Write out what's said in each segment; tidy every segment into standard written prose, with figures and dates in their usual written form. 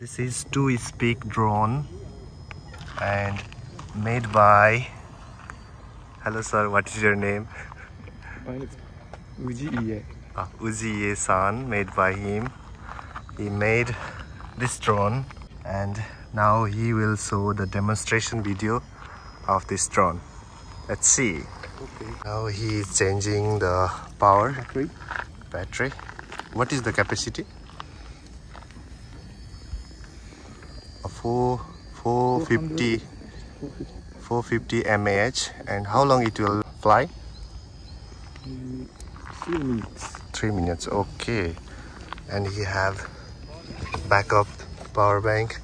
This is two-speak drone and made by... Hello sir, what is your name? Mine is Uji Ie. Uji Ie-san, made by him. He made this drone and now he will show the demonstration video of this drone. Let's see. Okay. Now he is changing the power battery. What is the capacity? 450 mAh. And how long it will fly? 3 minutes. 3 minutes. Okay. And he have backup power bank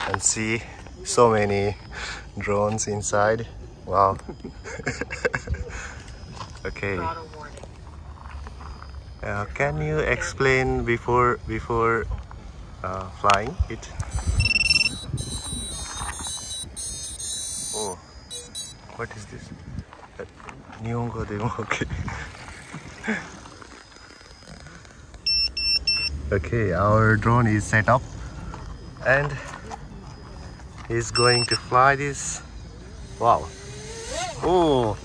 and see so many drones inside. Wow. Okay. Can you explain before flying it? Oh, what is this? Nihongo demo, okay. Okay, our drone is set up and he's going to fly this. Wow. Oh.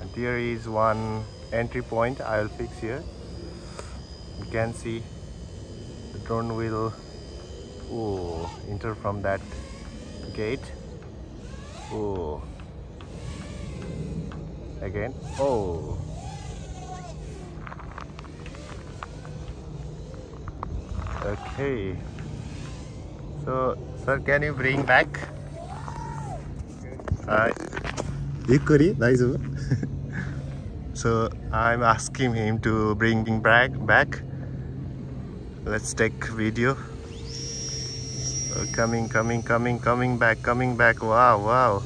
And there is one entry point I will fix here. You can see the drone will enter from that gate. Oh, again. Oh, okay. So sir, can you bring back? Yukuri, daijoubu? So I'm asking him to bring back. Let's take video. Coming back. Wow.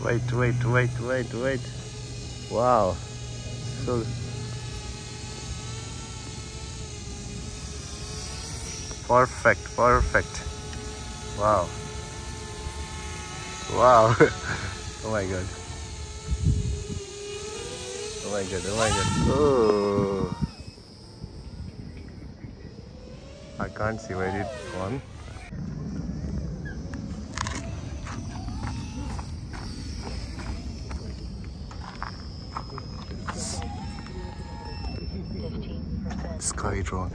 Wait. Wow. So perfect. Wow. Oh my god. Oh, I can't see where it went. Sky drone.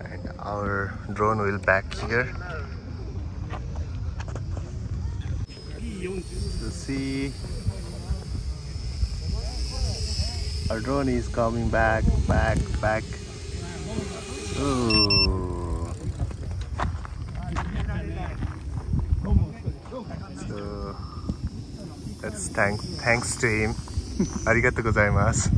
And our drone will back here. So see, our drone is coming back. Ooh. So that's thanks to him. Arigatou gozaimasu.